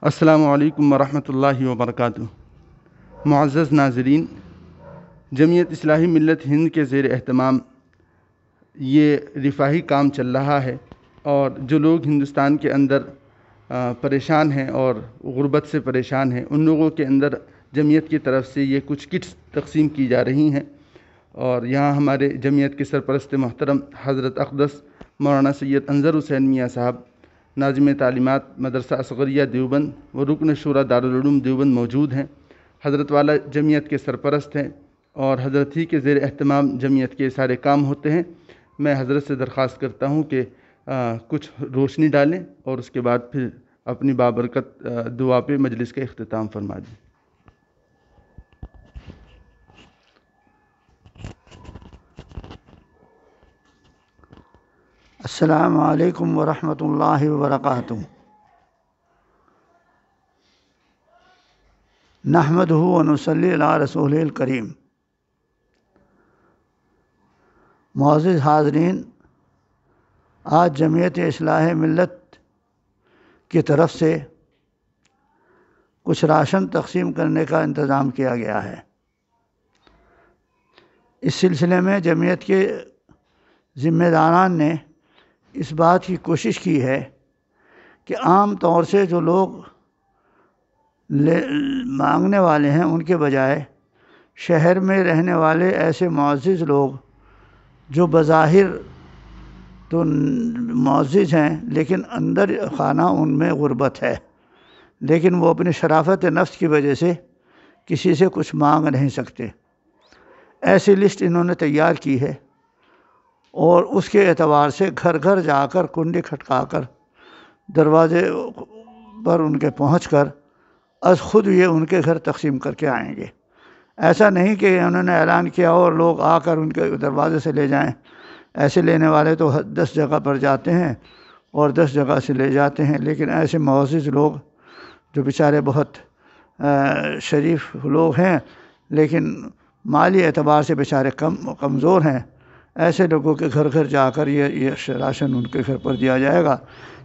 السلام علیکم ورحمۃ اللہ وبرکاتہ۔ معزز ناظرین، جمعیت اصلاحی ملت ہند کے زیر اہتمام یہ رفاہی کام چل رہا ہے، اور جو لوگ ہندوستان کے اندر پریشان ہیں اور غربت سے پریشان ہیں، ان لوگوں کے اندر جمعیت کی طرف سے یہ کچھ کٹس تقسیم کی جا رہی ہیں۔ اور یہاں ہمارے جمعیت کے سرپرست محترم حضرت اقدس مولانا سید انظر حسین میاں صاحب، ناظم تعلیمات مدرسہ اصغریہ دیوبند و رکن شورا دارالعلوم دیوبند موجود ہیں۔ حضرت والا جمعیت کے سرپرست ہیں اور حضرت ہی کے زیر اہتمام جمعیت کے سارے کام ہوتے ہیں۔ میں حضرت سے درخواست کرتا ہوں کہ کچھ روشنی ڈالیں اور اس کے بعد پھر اپنی بابرکت دعا پہ مجلس کا اختتام فرما دیں۔ السلام علیکم ورحمۃ اللہ وبرکاتہ۔ نحمدہ ونصلی علی رسولہ الکریم۔ معزز حاضرین، آج جمعیت اصلاح ملت کی طرف سے کچھ راشن تقسیم کرنے کا انتظام کیا گیا ہے۔ اس سلسلے میں جمعیت کے ذمہ داران نے اس بات کی کوشش کی ہے کہ عام طور سے جو لوگ مانگنے والے ہیں ان کے بجائے شہر میں رہنے والے ایسے معزز لوگ جو بظاہر تو معزز ہیں لیکن اندر خانہ ان میں غربت ہے، لیکن وہ اپنی شرافت نفس کی وجہ سے کسی سے کچھ مانگ نہیں سکتے، ایسی لسٹ انہوں نے تیار کی ہے، اور اس کے اعتبار سے گھر گھر جا کر کنڈی کھٹکا کر دروازے پر ان کے پہنچ کر از خود یہ ان کے گھر تقسیم کر کے آئیں گے۔ ایسا نہیں کہ انہوں نے اعلان کیا اور لوگ آ کر ان کے دروازے سے لے جائیں۔ ایسے لینے والے تو 10 جگہ پر جاتے ہیں اور 10 جگہ سے لے جاتے ہیں، لیکن ایسے معزز لوگ جو بیچارے بہت شریف لوگ ہیں لیکن مالی اعتبار سے بیچارے کمزور ہیں، ایسے لوگوں کے گھر گھر جا کر یہ راشن ان کے گھر پر دیا جائے گا۔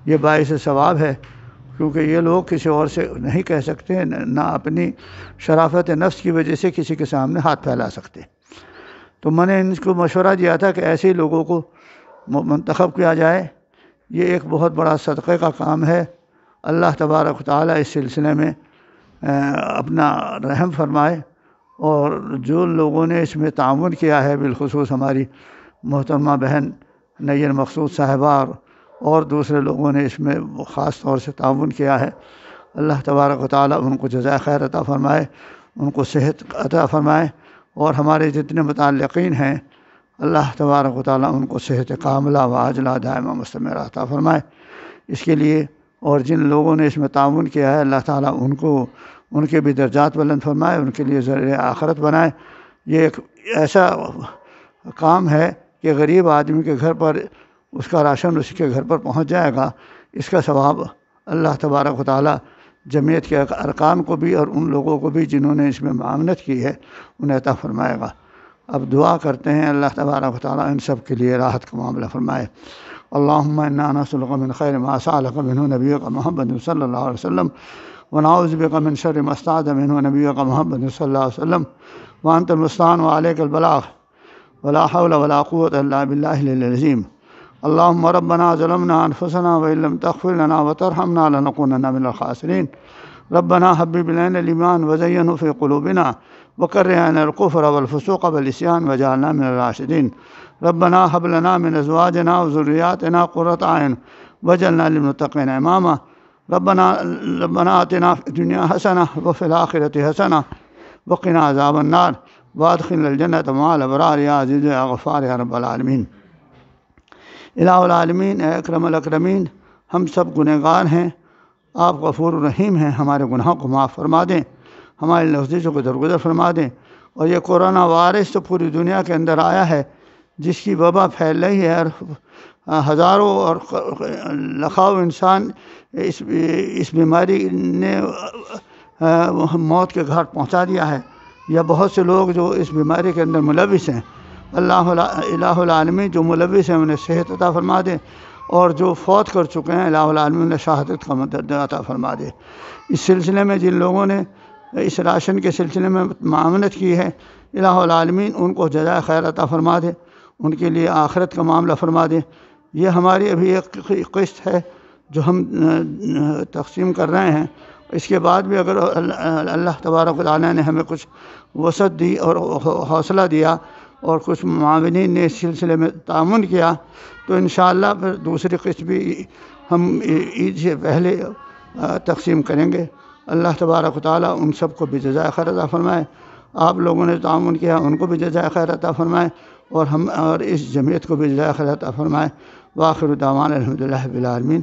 یہ باعث ثواب ہے، کیونکہ یہ لوگ کسی اور سے نہیں کہہ سکتے، نہ اپنی شرافت نفس کی وجہ سے کسی کے سامنے ہاتھ پھیلا سکتے۔ تو میں نے ان کو مشورہ دیا تھا کہ ایسے لوگوں کو منتخب کیا جائے۔ یہ ایک بہت بڑا صدقے کا کام ہے۔ اللہ تبارک و تعالیٰ اس سلسلے میں اپنا رحم فرمائے، اور جو لوگوں نے اس میں تعاون کیا ہے، بالخصوص ہماری محترمہ بہن نیر مقصود صاحبہ اور دوسرے لوگوں نے اس میں خاص طور سے تعاون کیا ہے، اللہ تبارک و تعالیٰ ان کو جزائے خیر عطا فرمائے، ان کو صحت عطا فرمائے، اور ہمارے جتنے متعلقین ہیں اللہ تبارک و تعالیٰ ان کو صحت کاملہ و عاجلہ دائمہ مستمرہ عطا فرمائے۔ اس کے لیے اور جن لوگوں نے اس میں تعاون کیا ہے، اللہ تعالیٰ ان کے بھی درجات بلند فرمائے، ان کے لیے ذریعہ آخرت بنائے۔ یہ ایک ایسا کام ہے کہ غریب آدمی کے گھر پر اس کا راشن اس کے گھر پر پہنچ جائے گا، اس کا ثواب اللہ تبارک و تعالیٰ جمعیت کے ارکان کو بھی اور ان لوگوں کو بھی جنہوں نے اس میں معاونت کی ہے انہیں عطا فرمائے گا۔ اب دعا کرتے ہیں اللہ تبارک و تعالیٰ ان سب کے لیے راحت کا معاملہ فرمائے۔ اللہم انا نسألک من خیر ما سألک منہ نبیک محمد صلی اللہ علیہ وسلم، ونعوذ بک من شر ما استعاذ منہ نبیک محمد صلی اللہ علیہ وسلم، وانت المستعان وعلیک البلاغ، ولا حول ولا قوة الا باللہ العلی العظیم۔ اللہم ربنا ظلمنا انفسنا وإن لم تغفر لنا وترحمنا لنکونن من الخاسرین۔ ربنا حبب الینا الایمان وزینہ فی قلوبنا وکرہ الینا الکفر والفسوق والعصیان واجعلنا من الراشدین۔ ربنا هب لنا من ازواجنا وذریاتنا قرۃ اعین واجعلنا للمتقین اماما۔ ربنا آتنا فی الدنیا حسنہ وفی الآخرۃ حسنہ وقنا عذاب النار وادخلنا الجنۃ مع الابرار یا عزیز یا غفار یا رب العالمین۔ الہ العالمین، اے اکرم الاکرمین، ہم سب گنہگار ہیں، آپ غفور الرحیم ہیں، ہمارے گناہوں کو معاف فرما دیں، ہماری لفظوں کو درگزر فرما دیں۔ اور یہ کورونا وائرس تو پوری دنیا کے اندر آیا ہے، جس کی وبا پھیل رہی ہے، اور ہزاروں اور لاکھوں انسان اس بیماری نے موت کے گھاٹ پہنچا دیا ہے، یا بہت سے لوگ جو اس بیماری کے اندر ملوث ہیں، الہ العالمین جو ملوث ہیں انہیں صحت عطا فرما دیں، اور جو فوت کر چکے ہیں الہ العالمین نے شہادت کا مدد عطا فرما دے۔ اس سلسلے میں جن لوگوں نے اس راشن کے سلسلے میں معاونت کی ہے الہ العالمین ان کو جزائے خیر عطا فرما دے، ان کے لیے آخرت کا معاملہ فرما دے۔ یہ ہماری ابھی ایک قسط ہے جو ہم تقسیم کر رہے ہیں، اس کے بعد بھی اگر اللہ تبارک و تعالیٰ نے ہمیں کچھ وسعت دی اور حوصلہ دیا اور کچھ معاونین نے اس سلسلے میں تعاون کیا تو انشاءاللہ پھر دوسری قسط بھی ہم عید سے پہلے تقسیم کریں گے۔ اللہ تبارک و تعالیٰ ان سب کو بھی جزائے خیر عطا فرمائے۔ آپ لوگوں نے تعاون کیا ان کو بھی جزائے خیر عطا فرمائے اور اس جمعیت کو بھی جزائے خیر عطا فرمائے۔ وآخر دعوانا الحمدللہ رب العالمین۔